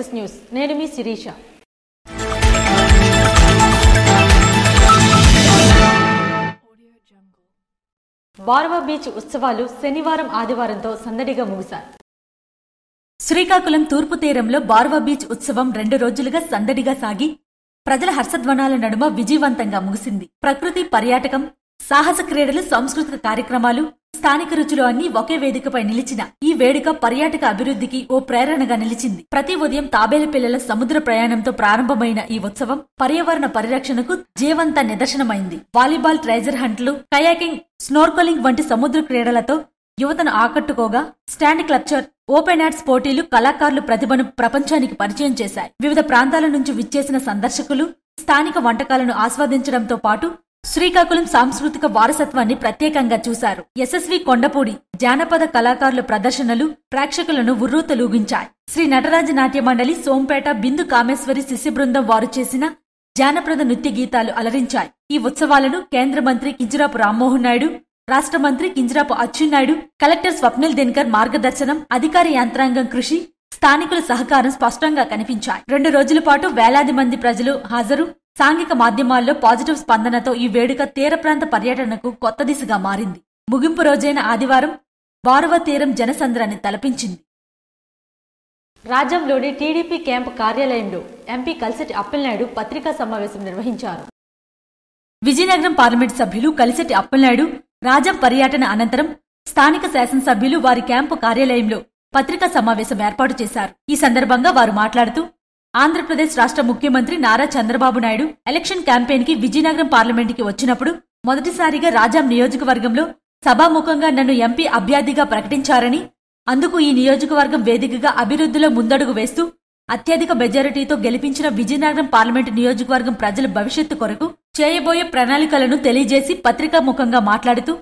Yes news. నేను మీ Sirisha. Barwa beach ఉత్సవాలు శనివారం ఆదివారంతో సందడిగా ముగిశాయి. శ్రీకాకుళం తూర్పు తీరంలో బార్వా బీచ్ ఉత్సవం 2 రోజులుగా సందడిగా సాగి ప్రజల హర్షధ్వానాల నడుమ విజయవంతంగా ముగిసింది. ప్రకృతి, పర్యాటకం, సాహస క్రీడలు, సాంస్కృతిక కార్యక్రమాలు, స్థానిక రుచులు అన్నీ ఒకే వేదికపై నిలిచిన ఈ వేడుక పర్యాటక అభివృద్ధికి ఓ ప్రేరణగా నిలిచింది. ప్రతి ఉదయం తాబేలు పిల్లల సముద్ర ప్రయాణంతో ప్రారంభమైన ఈ ఉత్సవం పర్యావరణ పరిరక్షణకు జీవంత నిదర్శనమైంది. వాలీబాల్, ట్రెజర్ హంట్లు, కయాకింగ్, స్నోర్కలింగ్ వంటి సముద్ర క్రీడలతో యువతను ఆకట్టుకోగా స్టాండ్ క్లప్చర్, ఓపెన్ యాడ్స్ పోటీలు కళాకారులు ప్రతిభను ప్రపంచానికి పరిచయం చేశాయి. వివిధ ప్రాంతాల నుంచి విచ్చేసిన సందర్శకులు స్థానిక వంటకాలను ఆస్వాదించడంతో పాటు శ్రీకాకుళం సాంస్కృతిక వారసత్వాన్ని ప్రత్యేకంగా చూశారు. యశస్వి కొండపూడి జానపద కళాకారుల ప్రదర్శనలు ప్రేక్షకులను ఉర్రూతలూగించాయి. శ్రీ నటరాజ నాట్య మండలి, సోంపేట బిందు కామేశ్వరి శిష్య బృందం వారు చేసిన జానపద నృత్య గీతాలు అలరించాయి. ఈ ఉత్సవాలను కేంద్ర మంత్రి కింజరాపు రామ్మోహన్ నాయుడు, రాష్ట్ర మంత్రి కింజరాపు అచ్చెన్నాయుడు, కలెక్టర్ స్వప్నిల్ దినకర్ మార్గదర్శనం, అధికార యంత్రాంగం కృషి, స్థానికుల సహకారం స్పష్టంగా కనిపించాయి. 2 రోజుల పాటు వేలాది మంది ప్రజలు హాజరు, సాంఘిక మాధ్యమాల్లో పాజిటివ్ స్పందనతో ఈ వేడుక తీర ప్రాంత పర్యటనకు కొత్త దిశగా మారింది. ముగింపు రోజైన ఆదివారం బార్వా తీరం జనసంద్రాన్ని తలపించింది. రాజ్యంలోని టీడీపీ క్యాంపు కార్యాలయంలో ఎంపీ కలిసెట్టి అప్పలనాయుడు పత్రికా సమావేశం నిర్వహించారు. విజయనగరం పార్లమెంట్ సభ్యులు కలిసెట్టి అప్పలనాయుడు రాజం పర్యటన అనంతరం స్థానిక శాసనసభ్యులు వారి క్యాంపు కార్యాలయంలో పత్రికా సమావేశం ఏర్పాటు చేశారు. ఈ సందర్భంగా వారు మాట్లాడుతూ ఆంధ్రప్రదేశ్ రాష్ట్ర ముఖ్యమంత్రి నారా చంద్రబాబు నాయుడు ఎలక్షన్ క్యాంపెయిన్ కి విజయనగరం పార్లమెంటుకి వచ్చినప్పుడు మొదటిసారిగా రాజాం నియోజకవర్గంలో సభాముఖంగా నన్ను ఎంపీ అభ్యర్థిగా ప్రకటించారని, అందుకు ఈ నియోజకవర్గం వేదికగా అభివృద్ధిలో ముందడుగు వేస్తూ అత్యధిక మెజారిటీతో గెలిపించిన విజయనగరం పార్లమెంటు నియోజకవర్గం ప్రజల భవిష్యత్తు కొరకు చేయబోయే ప్రణాళికలను తెలియజేసి పత్రికాముఖంగా మాట్లాడుతూ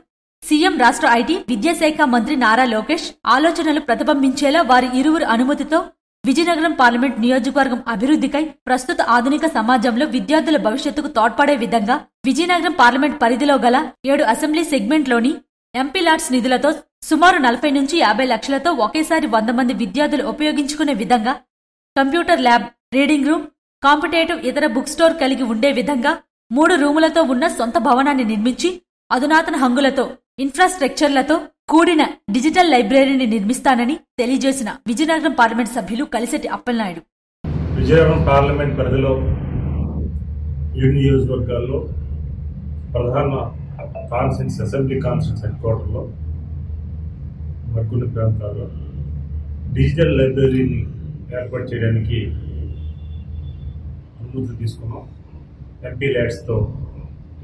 సీఎం, రాష్ట్ర ఐటీ, విద్యాశాఖ మంత్రి నారా లోకేష్ ఆలోచనలు ప్రతిబింబించేలా వారి ఇరువురు అనుమతితో విజయనగరం పార్లమెంట్ నియోజకవర్గం అభివృద్ధికై ప్రస్తుత ఆధునిక సమాజంలో విద్యార్థుల భవిష్యత్తుకు తోడ్పడే విధంగా విజయనగరం పార్లమెంట్ పరిధిలో గల 7 అసెంబ్లీ సెగ్మెంట్లోని ఎంపీ లాట్స్ నిధులతో సుమారు 40 నుంచి 50 లక్షలతో ఒకేసారి 100 మంది విద్యార్థులు ఉపయోగించుకునే విధంగా computer lab, reading room, competitive ఇతర బుక్ స్టోర్ కలిగి ఉండే విధంగా 3 రూములతో ఉన్న సొంత భవనాన్ని నిర్మించి అధునాతన హంగులతో, ఇన్ఫ్రాస్ట్రక్చర్లతో కూడిన డిజిటల్ లైబ్రరీని నిర్మిస్తానని తెలియజేసిన విజయనగరం పార్లమెంట్ సభ్యులు కలిసెట్టి అప్పలనాయుడు. విజయనగరం పార్లమెంట్ పరిధిలో 7 నియోజకవర్గాల్లో ప్రధాన కాన్స్టిట్యూన్సీ అసెంబ్లీ కాన్స్టిట్యూన్సీ హెడ్ క్వార్టర్లో మరికొన్ని ప్రాంతాల్లో డిజిటల్ లైబ్రరీని ఏర్పాటు చేయడానికి అనుమతులు తీసుకున్నాం. ఎంపీ ల్యాడ్స్తో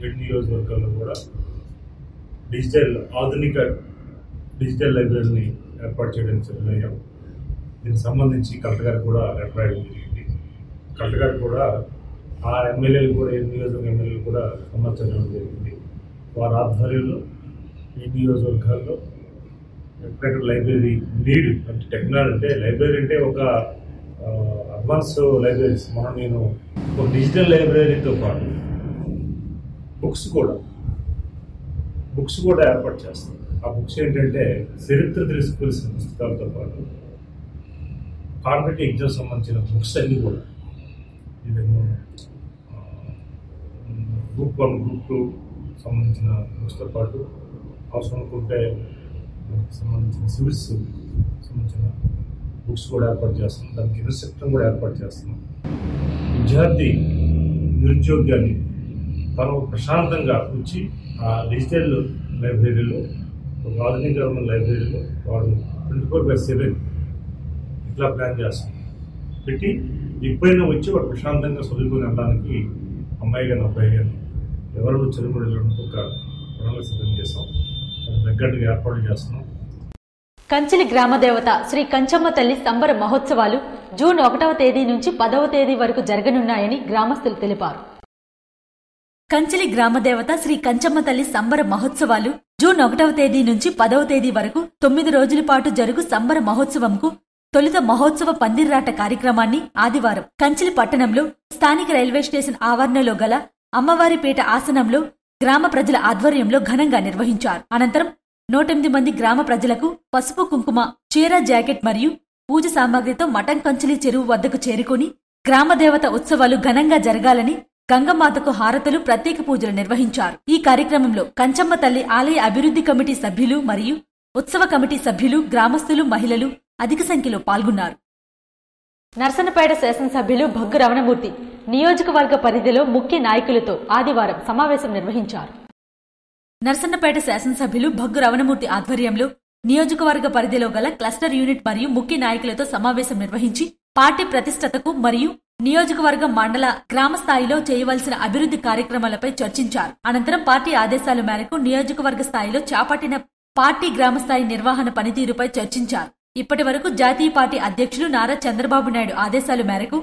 7 నియోజకవర్గాల్లో కూడా ఆధునిక డిజిటల్ లైబ్రరీని ఏర్పాటు చేయడానికి సిద్ధమయ్యాం. దీనికి సంబంధించి కలెక్టర్ గారికి కూడా లెటర్ రాయడం జరిగింది. కలెక్టర్ గారు కూడా ఆ ఎమ్మెల్యేలు కూడా 7 నియోజకవర్గ ఎమ్మెల్యేలు కూడా సమాచారం జరిగింది. వారి ఆధ్వర్యంలో ఈ నియోజకవర్గాల్లో ఎక్కడెక్కడ లైబ్రరీ నీడ్ అంటే టెక్నాలజీ అంటే లైబ్రరీ అంటే ఒక అడ్వాన్స్ లైబ్రరీస్ నేను ఒక డిజిటల్ లైబ్రరీతో పాటు బుక్స్ కూడా ఏర్పాటు చేస్తాం. ఆ బుక్స్ ఏంటంటే చరిత్ర తెలుసుకోవాల్సిన పుస్తకాలతో పాటు కాంపిటేటివ్ ఎగ్జామ్ సంబంధించిన బుక్స్ అన్నీ కూడా గ్రూప్ 1, గ్రూప్ 2 సంబంధించిన బుక్స్తో పాటు అవసరం అనుకుంటే సంబంధించిన సివిల్స్ సంబంధించిన బుక్స్ కూడా ఏర్పాటు చేస్తున్నాం. దానికి ఇన్స్ట్రక్టర్ కూడా ఏర్పాటు చేస్తున్నాం. విద్యార్థి నిరుద్యోగాన్ని తను ప్రశాంతంగా వచ్చి ఆ డిజిటల్ లైబ్రరీలో ఒక ఆధునికమైన లైబ్రరీలో వాడు 24/7 ఇట్లా ప్లాన్ చేస్తాం పెట్టి ఎప్పుడైనా వచ్చి వాడు ప్రశాంతంగా చదువుకొని వెళ్ళడానికి అమ్మాయి కానీ అబ్బాయి కానీ ఎవరు చదువుకుని వెళ్ళడానికి ఒక ప్రణాళిక సిద్ధం చేస్తాం. తగ్గట్టుగా ఏర్పాటు చేస్తున్నాం. కంచిలి గ్రామదేవత శ్రీ కంచమ్మ తల్లి సంబర మహోత్సవాలు జూన్ 1వ తేదీ నుంచి 10వ తేదీ వరకు జరగనున్నాయని గ్రామస్తులు తెలిపారు. కంచిలి గ్రామదేవత శ్రీ కంచమ్మ తల్లి సంబర మహోత్సవాలు జూన్ 1వ తేదీ నుంచి 10వ తేదీ వరకు 9 రోజుల పాటు జరుగు సంబర మహోత్సవంకు తొలుత మహోత్సవ పందిర్రాట కార్యక్రమాన్ని ఆదివారం కంచిలి పట్టణంలో స్థానిక రైల్వే స్టేషన్ ఆవరణలో గల అమ్మవారిపేట ఆసనంలో గ్రామ ప్రజల ఆధ్వర్యంలో ఘనంగా నిర్వహించారు. అనంతరం 108 మంది గ్రామ ప్రజలకు పసుపు కుంకుమ, చీర, జాకెట్ మరియు పూజ సామాగ్రితో మఠం కంచిలి చెరువు వద్దకు చేరుకుని గ్రామదేవత ఉత్సవాలు ఘనంగా జరగాలని గంగమాతకు హారతులు, ప్రత్యేక పూజలు నిర్వహించారు. ఈ కార్యక్రమంలో కంచమ్మ తల్లి ఆలయ అభివృద్ధి కమిటీ సభ్యులు మరియు ఉత్సవ కమిటీ సభ్యులు, గ్రామస్తులు, మహిళలు అధిక సంఖ్యలో పాల్గొన్నారు. నర్సన్నపేట శాసనసభ్యులు భగ్గు రమణమూర్తి నియోజకవర్గ పరిధిలో ముఖ్య నాయకులతో ఆదివారం సమావేశం నిర్వహించారు. నర్సన్నపేట శాసనసభ్యులు భగ్గు రమణమూర్తి ఆధ్వర్యంలో నియోజకవర్గ పరిధిలో గల క్లస్టర్ యూనిట్ మరియు ముఖ్య నాయకులతో సమావేశం నిర్వహించి పార్టీ ప్రతిష్టతకు మరియు నియోజకవర్గం, మండల, గ్రామ స్థాయిలో చేయవలసిన అభివృద్ధి కార్యక్రమాలపై చర్చించారు. అనంతరం పార్టీ ఆదేశాల మేరకు నియోజకవర్గ స్థాయిలో చేపట్టిన పార్టీ గ్రామస్థాయి నిర్వహణ పనితీరుపై చర్చించారు. ఇప్పటి వరకు జాతీయ పార్టీ అధ్యక్షులు నారా చంద్రబాబు నాయుడు ఆదేశాల మేరకు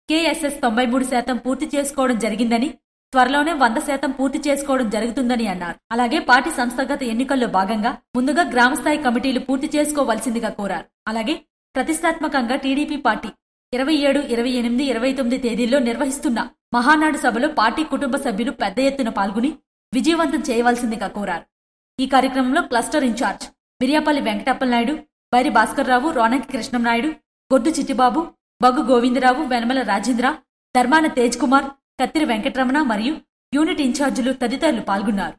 కేఎస్ఎస్ 93% పూర్తి చేసుకోవడం జరిగిందని, త్వరలోనే 100% పూర్తి చేసుకోవడం జరుగుతుందని అన్నారు. అలాగే పార్టీ సంస్థాగత ఎన్నికల్లో భాగంగా ముందుగా గ్రామస్థాయి కమిటీలు పూర్తి చేసుకోవాల్సిందిగా కోరారు. అలాగే ప్రతిష్టాత్మకంగా టీడీపీ పార్టీ 27, 28, 29 తేదీల్లో నిర్వహిస్తున్న మహానాడు సభలో పార్టీ కుటుంబ సభ్యులు పెద్ద ఎత్తున పాల్గొని విజయవంతం చేయవలసిందిగా కోరారు. ఈ కార్యక్రమంలో క్లస్టర్ ఇన్ఛార్జ్ మిరియాపల్లి వెంకటప్పలనాయుడు, బైరి భాస్కర్రావు, రోనంకి కృష్ణంనాయుడు, గొడ్డు చిట్టిబాబు, బగ్గు గోవిందరావు, వెనమల రాజేంద్ర, ధర్మాన తేజ్ కుమార్, కత్తిరి వెంకటరమణ మరియు యూనిట్ ఇన్ఛార్జీలు తదితరులు పాల్గొన్నారు.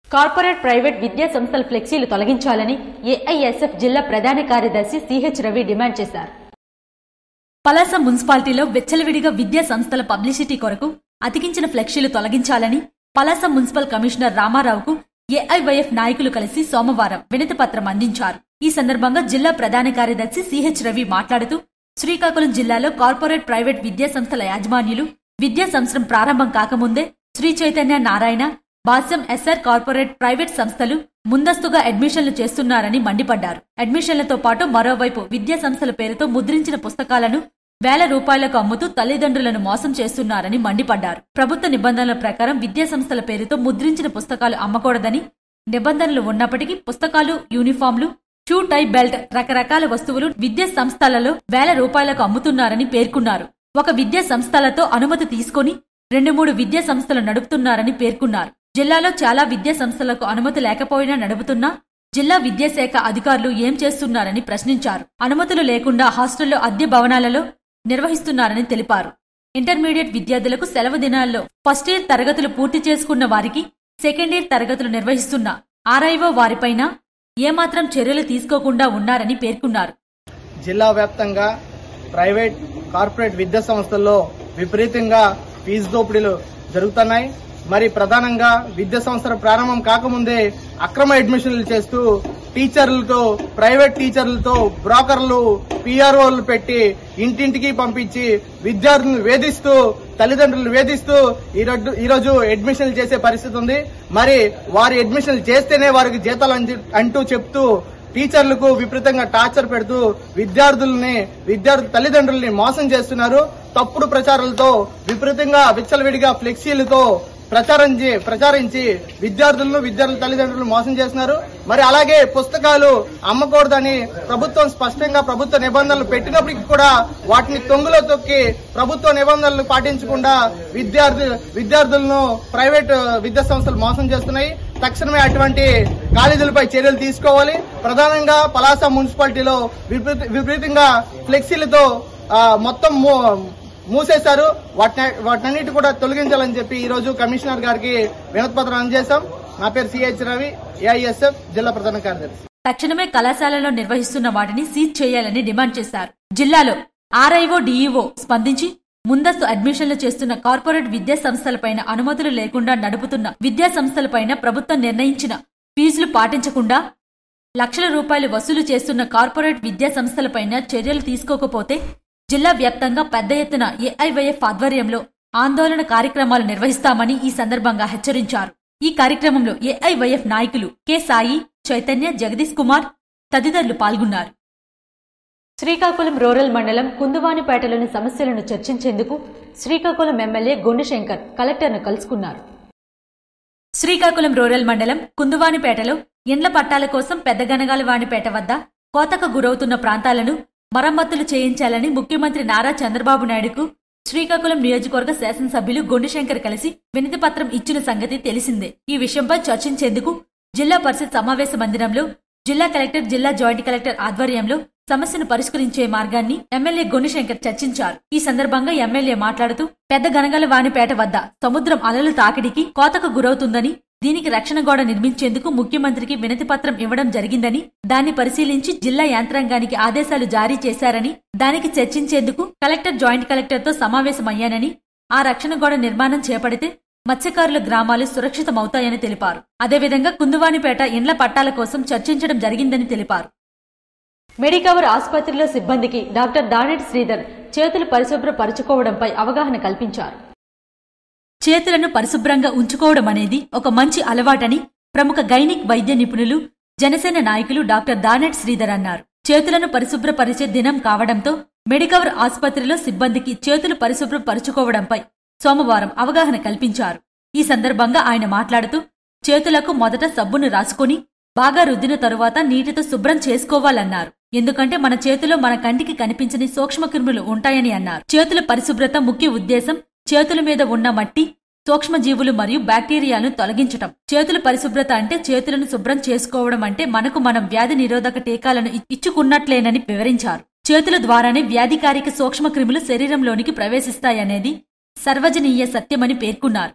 కార్పొరేట్, ప్రైవేట్ విద్యా సంస్థల ఫ్లెక్సీలు తొలగించాలని ఏఐఎస్ఎఫ్ జిల్లా ప్రధాన కార్యదర్శి సిహెచ్ రవి డిమాండ్ చేశారు. పలాస మున్సిపాలిటీలో వెచ్చలవిడిగా విద్యా సంస్థల పబ్లిసిటీ కొరకు అతికించిన ఫ్లెక్సీలు తొలగించాలని పలాస మున్సిపల్ కమిషనర్ రామారావుకు ఏఐవైఎఫ్ నాయకులు కలిసి సోమవారం వినతి పత్రం అందించారు. ఈ సందర్భంగా జిల్లా ప్రధాన కార్యదర్శి సిహెచ్ రవి మాట్లాడుతూ శ్రీకాకుళం జిల్లాలో కార్పొరేట్, ప్రైవేట్ విద్యా సంస్థల యాజమాన్యులు విద్యా సంవత్సరం ప్రారంభం కాకముందే శ్రీ చైతన్య నారాయణ, భాష్యం ఎస్ఆర్ కార్పొరేట్, ప్రైవేట్ సంస్థలు ముందస్తుగా అడ్మిషన్లు చేస్తున్నారని మండిపడ్డారు. అడ్మిషన్లతో పాటు మరోవైపు విద్యా సంస్థల పేరుతో ముద్రించిన పుస్తకాలను వేల రూపాయలకు అమ్ముతూ తల్లిదండ్రులను మోసం చేస్తున్నారని మండిపడ్డారు. ప్రభుత్వ నిబంధనల ప్రకారం విద్యా సంస్థల పేరుతో ముద్రించిన పుస్తకాలు అమ్మకూడదని, నిబంధనలు ఉన్నప్పటికీ పుస్తకాలు, యూనిఫామ్లు, షూ, టై, బెల్ట్, రకరకాల వస్తువులు విద్యా సంస్థలలో వేల రూపాయలకు అమ్ముతున్నారని పేర్కొన్నారు. ఒక విద్యా సంస్థలతో అనుమతి తీసుకుని 2-3 విద్యా సంస్థలు నడుపుతున్నారని పేర్కొన్నారు. జిల్లాలో చాలా విద్యా సంస్థలకు అనుమతి లేకపోయినా నడుపుతున్నా జిల్లా విద్యాశాఖ అధికారులు ఏం చేస్తున్నారని ప్రశ్నించారు. అనుమతులు లేకుండా హాస్టల్లో అద్దె భవనాలలో నిర్వహిస్తున్నారని తెలిపారు. ఇంటర్మీడియట్ విద్యార్థులకు సెలవు దినాల్లో ఫస్ట్ ఇయర్ తరగతులు పూర్తి చేసుకున్న వారికి సెకండ్ ఇయర్ తరగతులు నిర్వహిస్తున్న ఆర్ఐఓ వారిపైన ఏమాత్రం చర్యలు తీసుకోకుండా ఉన్నారని పేర్కొన్నారు. జిల్లా వ్యాప్తంగా ప్రైవేట్, కార్పొరేట్ విద్యా సంస్థల్లో విపరీతంగా ఫీజు దోపిడీలు జరుగుతున్నాయి. మరి ప్రధానంగా విద్యా సంవత్సరం ప్రారంభం కాకముందే అక్రమ అడ్మిషన్లు చేస్తూ టీచర్లతో, ప్రైవేట్ టీచర్లతో బ్రోకర్లు, పిఆర్ఓలు పెట్టి ఇంటింటికి పంపించి విద్యార్థులను వేధిస్తూ, తల్లిదండ్రులను వేధిస్తూ ఈరోజు అడ్మిషన్లు చేసే పరిస్థితి ఉంది. మరి వారి అడ్మిషన్లు చేస్తేనే వారికి జీతాలు అంటూ చెప్తూ టీచర్లకు విపరీతంగా టార్చర్ పెడుతూ విద్యార్థి తల్లిదండ్రుల్ని మోసం చేస్తున్నారు. తప్పుడు ప్రచారాలతో విపరీతంగా విచ్చలవిడిగా ఫ్లెక్సీలతో ప్రచారించి విద్యార్థుల తల్లిదండ్రులను మోసం చేస్తున్నారు. మరి అలాగే పుస్తకాలు అమ్మకూడదని ప్రభుత్వం స్పష్టంగా ప్రభుత్వ నిబంధనలు పెట్టినప్పటికీ కూడా వాటిని తొంగులో తొక్కి ప్రభుత్వ నిబంధనలు పాటించకుండా విద్యార్థులను ప్రైవేట్ విద్యా సంస్థలు మోసం చేస్తున్నాయి. తక్షణమే అటువంటి కాలేజీలపై చర్యలు తీసుకోవాలి. ప్రధానంగా పలాస మున్సిపాలిటీలో విపరీతంగా ఫ్లెక్సీలతో మొత్తం మూసేశారు. వాటినన్నిటి కూడా తొలగించాలని చెప్పి ఈ రోజు కమిషనర్ గారికి వినతి పత్రం అందజేశాం. నా పేరు సిహెచ్ రవి, ఏఐఎస్ఎఫ్ జిల్లా ప్రధాన కార్యదర్శి. తక్షణమే కళాశాలలో నిర్వహిస్తున్న వాటిని సీజ్ చేయాలని డిమాండ్ చేశారు. జిల్లాలో ఆర్ఐఓ, డిఈఓ స్పందించి ముందస్తు అడ్మిషన్లు చేస్తున్న కార్పొరేట్ విద్యా సంస్థలపైన, అనుమతులు లేకుండా నడుపుతున్న విద్యా సంస్థలపైన ప్రభుత్వం నిర్ణయించిన ఫీజులు పాటించకుండా లక్షల రూపాయలు వసూలు చేస్తున్న కార్పొరేట్ విద్యా సంస్థలపైన చర్యలు తీసుకోకపోతే జిల్లా వ్యాప్తంగా పెద్ద ఎత్తున ఏఐవైఎఫ్ ఆధ్వర్యంలో ఆందోళన కార్యక్రమాలు నిర్వహిస్తామని ఈ సందర్భంగా హెచ్చరించారు. ఈ కార్యక్రమంలో ఏఐవైఎఫ్ నాయకులు కె సాయి, చైతన్య, జగదీష్ కుమార్ తదితరులు పాల్గొన్నారు. శ్రీకాకుళం రూరల్ మండలం కుందువానిపేటలోని సమస్యలను చర్చించేందుకు శ్రీకాకుళం ఎమ్మెల్యే గొండుశంకర్ కలెక్టర్ను కలుసుకున్నారు. శ్రీకాకుళం రూరల్ మండలం కుందువానిపేటలో ఇండ్ల పట్టాల కోసం పెద్దగనగాలవానిపేట వద్ద కోతకు గురవుతున్న ప్రాంతాలను మరమ్మతులు చేయించాలని ముఖ్యమంత్రి నారా చంద్రబాబు నాయుడుకు శ్రీకాకుళం నియోజకవర్గ శాసనసభ్యులు గొండుశంకర్ కలిసి వినతి పత్రం ఇచ్చిన సంగతి తెలిసిందే. ఈ విషయంపై చర్చించేందుకు జిల్లా పరిషత్ సమావేశ మందిరంలో జిల్లా కలెక్టర్, జిల్లా జాయింట్ కలెక్టర్ ఆధ్వర్యంలో సమస్యను పరిష్కరించే మార్గాన్ని ఎమ్మెల్యే గొన్నిశంకర్ చర్చించారు. ఈ సందర్భంగా ఎమ్మెల్యే మాట్లాడుతూ పెద్ద గనగలవానిపేట వద్ద సముద్రం అలలు తాకిడికి కోతకు గురవుతుందని, దీనికి రక్షణ గోడ నిర్మించేందుకు ముఖ్యమంత్రికి వినతి పత్రం ఇవ్వడం జరిగిందని, దాన్ని పరిశీలించి జిల్లా యంత్రాంగానికి ఆదేశాలు జారీ చేశారని, దానికి చర్చించేందుకు కలెక్టర్, జాయింట్ కలెక్టర్తో సమావేశమయ్యానని, ఆ రక్షణ గోడ నిర్మాణం చేపడితే మత్స్యకారుల గ్రామాలు సురక్షితమవుతాయని తెలిపారు. అదేవిధంగా కుందువానిపేట ఇండ్ల పట్టాల కోసం చర్చించడం జరిగిందని తెలిపారు. మెడికవర్ ఆసుపత్రిలో సిబ్బందికి డాక్టర్ దానేటి శ్రీధర్ చేతులు పరిశుభ్రపరచుకోవడంపై అవగాహన కల్పించారు. చేతులను పరిశుభ్రంగా ఉంచుకోవడం అనేది ఒక మంచి అలవాటని ప్రముఖ గైనిక్ వైద్య నిపుణులు, జనసేన నాయకులు డాక్టర్ దానేటి శ్రీధర్ అన్నారు. చేతులను పరిశుభ్రపరిచే దినం కావడంతో మెడికవర్ ఆసుపత్రిలో సిబ్బందికి చేతులు పరిశుభ్రపరచుకోవడంపై సోమవారం అవగాహన కల్పించారు. ఈ సందర్భంగా ఆయన మాట్లాడుతూ చేతులకు మొదట సబ్బును రాసుకుని బాగా రుద్దిన తరువాత నీటితో శుభ్రం చేసుకోవాలన్నారు. ఎందుకంటే మన చేతిలో మన కంటికి కనిపించని సూక్ష్మక్రిములు ఉంటాయని అన్నారు. చేతుల పరిశుభ్రత ముఖ్య ఉద్దేశం చేతుల మీద ఉన్న మట్టి, సూక్ష్మజీవులు మరియు బ్యాక్టీరియాలను తొలగించటం. చేతుల పరిశుభ్రత అంటే చేతులను శుభ్రం చేసుకోవడం అంటే మనకు మనం వ్యాధి నిరోధక టీకాలను ఇచ్చుకున్నట్లేనని వివరించారు. చేతుల ద్వారానే వ్యాధికారిక సూక్ష్మక్రిములు శరీరంలోనికి ప్రవేశిస్తాయనేది సర్వజనీయ సత్యమని పేర్కొన్నారు.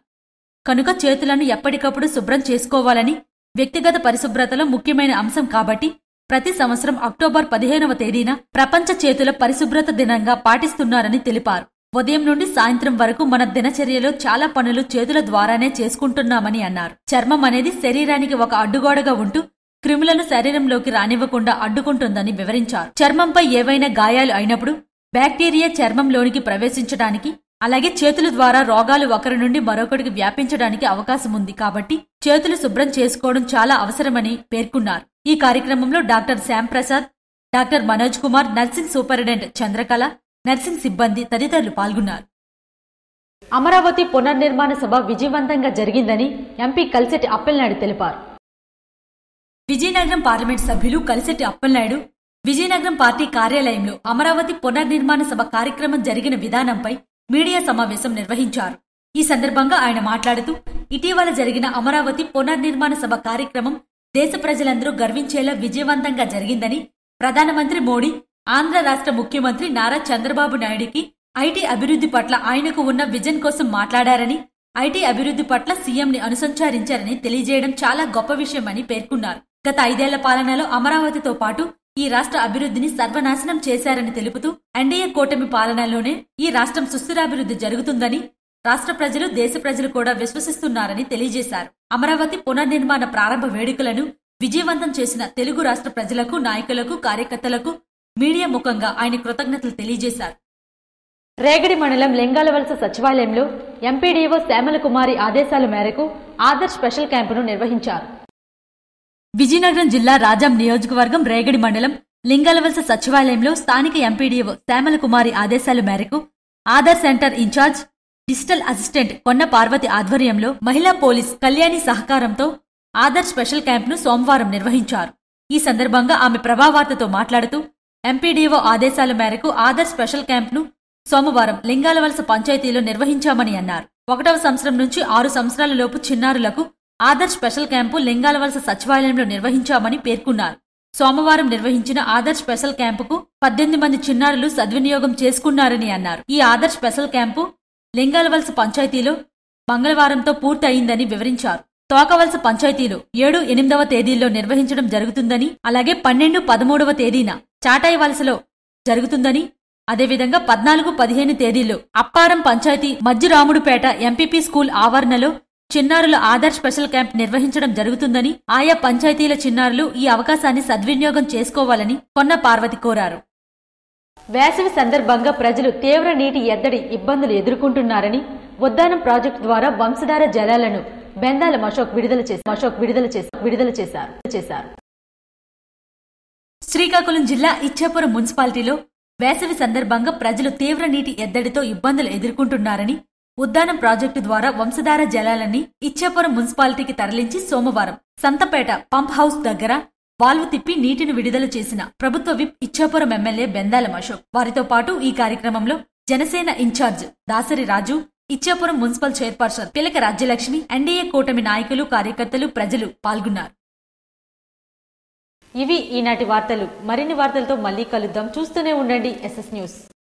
కనుక చేతులను ఎప్పటికప్పుడు శుభ్రం చేసుకోవాలని, వ్యక్తిగత పరిశుభ్రతలో ముఖ్యమైన అంశం కాబట్టి ప్రతి సంవత్సరం అక్టోబర్ 15వ తేదీన ప్రపంచ చేతుల పరిశుభ్రత దినంగా పాటిస్తున్నారని తెలిపారు. ఉదయం నుండి సాయంత్రం వరకు మన దినచర్యలో చాలా పనులు చేతుల ద్వారానే చేసుకుంటున్నామని అన్నారు. చర్మం అనేది శరీరానికి ఒక అడ్డుగోడగా ఉంటూ క్రిములను శరీరంలోకి రానివ్వకుండా అడ్డుకుంటుందని వివరించారు. చర్మంపై ఏవైనా గాయాలు అయినప్పుడు బ్యాక్టీరియా చర్మంలోనికి ప్రవేశించడానికి, అలాగే చేతుల ద్వారా రోగాలు ఒకరి నుండి మరొకరికి వ్యాపించడానికి అవకాశం ఉంది. కాబట్టి చేతులు శుభ్రం చేసుకోవడం చాలా అవసరమని పేర్కొన్నారు. ఈ కార్యక్రమంలో doctor Shyamprasad, doctor Manoj Kumar, nursing superintendent Chandrakala, nursing సిబ్బంది తదితరులు పాల్గొన్నారు. అమరావతి పునర్నిర్మాణ సభ విజయవంతంగా జరిగిందని ఎంపీ కలిసెట్టి అప్పలనాయుడు తెలిపారు. విజయనగరం పార్లమెంట్ సభ్యులు కలిసెట్టి అప్పలనాయుడు విజయనగరం పార్టీ కార్యాలయంలో అమరావతి పునర్నిర్మాణ సభ కార్యక్రమం జరిగిన విధానంపై మీడియా సమావేశం నిర్వహించారు. ఈ సందర్భంగా ఆయన మాట్లాడుతూ ఇటీవల జరిగిన అమరావతి పునర్నిర్మాణ సభ కార్యక్రమం దేశ ప్రజలందరూ గర్వించేలా విజయవంతంగా జరిగిందని, ప్రధానమంత్రి మోడీ ఆంధ్ర రాష్ట్ర ముఖ్యమంత్రి నారా చంద్రబాబు నాయుడికి ఐటీ అభివృద్ధి పట్ల ఆయనకు ఉన్న విజన్ కోసం మాట్లాడారని, ఐటీ అభివృద్ధి పట్ల సీఎంని అనుసంచారించారని తెలియజేయడం చాలా గొప్ప విషయమని పేర్కొన్నారు. గత 5 ఏళ్ల పాలనలో అమరావతితో పాటు ఈ రాష్ట్ర అభివృద్ధిని సర్వనాశనం చేశారని తెలుపుతూ ఎన్డీఏ కూటమి పాలనలోనే ఈ రాష్ట్రం సుస్థిరాభివృద్ధి జరుగుతుందని రాష్ట్ర ప్రజలు, దేశ ప్రజలు కూడా విశ్వసిస్తున్నారని తెలియజేశారు. అమరావతి పునర్నిర్మాణ ప్రారంభ వేడుకలను విజయవంతం చేసిన తెలుగు రాష్ట్ర ప్రజలకు, నాయకులకు, కార్యకర్తలకు మీడియా ముఖంగా ఆయన కృతజ్ఞతలు తెలియజేశారు. రేగడి మండలం లింగాలవలస సచివాలయంలో ఎంపీడీఓ శ్యామలకుమారి ఆదేశాల మేరకు ఆదర్శ్ స్పెషల్ క్యాంపును నిర్వహించారు. విజయనగరం జిల్లా రాజాం నియోజకవర్గం రేగడి మండలం లింగాలవలస సచివాలయంలో స్థానిక ఎంపీడీఓ శ్యామలకుమారి ఆదేశాల మేరకు Aadhaar centre incharge, digital assistant కొన్న పార్వతి ఆధ్వర్యంలో మహిళా పోలీస్ కళ్యాణి సహకారంతో ఆధార్ స్పెషల్ క్యాంపును సోమవారం నిర్వహించారు. ఈ సందర్భంగా ఆమె ప్రభావార్తతో మాట్లాడుతూ ఎంపీడీఓ ఆదేశాల మేరకు ఆధార్ స్పెషల్ క్యాంపును సోమవారం లింగాలవలస పంచాయతీలో నిర్వహించామని అన్నారు. 1వ సంవత్సరం నుంచి 6 సంవత్సరాల లోపు చిన్నారులకు ఆధార్ స్పెషల్ క్యాంపు లింగాలవలస సచివాలయంలో నిర్వహించామని పేర్కొన్నారు. సోమవారం నిర్వహించిన ఆధార్ స్పెషల్ క్యాంపుకు 18 మంది చిన్నారులు సద్వినియోగం చేసుకున్నారని అన్నారు. ఈ ఆధార్ స్పెషల్ క్యాంపు లింగాలవలస పంచాయతీలో మంగళవారంతో పూర్తి అయిందని వివరించారు. తోకవలస పంచాయతీలో 7, 8వ తేదీల్లో నిర్వహించడం జరుగుతుందని, అలాగే 12, 13వ తేదీన చాటాయి వలసలో జరుగుతుందని, అదేవిధంగా 14, 15 తేదీల్లో అప్పారం పంచాయతీ మజ్జిరాముడుపేట ఎంపీపీ స్కూల్ ఆవరణలో చిన్నారుల ఆధార్ స్పెషల్ క్యాంప్ నిర్వహించడం జరుగుతుందని, ఆయా పంచాయతీల చిన్నారులు ఈ అవకాశాన్ని సద్వినియోగం చేసుకోవాలని కొన్న పార్వతి కోరారు. వేసవి సందర్భంగా ప్రజలు తీవ్ర నీటి ఎద్దడి ఇబ్బందులు ఎదుర్కొంటున్నారని ఉద్దానం ప్రాజెక్టు ద్వారా వంశధార జలాలను బెందాల అశోక్ విడుదల చేశారు. శ్రీకాకుళం జిల్లా ఇచ్చాపురం మున్సిపాలిటీలో వేసవి సందర్భంగా ప్రజలు తీవ్ర నీటి ఎద్దడితో ఇబ్బందులు ఎదుర్కొంటున్నారని ఉద్దానం ప్రాజెక్టు ద్వారా వంశధార జలాలని ఇచ్చాపురం మున్సిపాలిటీకి తరలించి సోమవారం సంతపేట పంప్ హౌస్ దగ్గర వాల్వు తిప్పి నీటిని విడుదల చేసిన ప్రభుత్వ విప్ ఇచ్చాపురం ఎమ్మెల్యే బెందాల అశోక్. వారితో పాటు ఈ కార్యక్రమంలో జనసేన ఇన్ఛార్జ్ దాసరి రాజు, ఇచ్చాపురం మున్సిపల్ చైర్పర్సన్ పిలక రాజ్యలక్ష్మి, ఎన్డీఏ కూటమి నాయకులు, కార్యకర్తలు, ప్రజలు పాల్గొన్నారు. ఇవి ఈనాటి వార్తలు. మరిన్ని వార్తలతో మళ్ళీ కలుద్దాం. చూస్తూనే ఉండండి SS న్యూస్.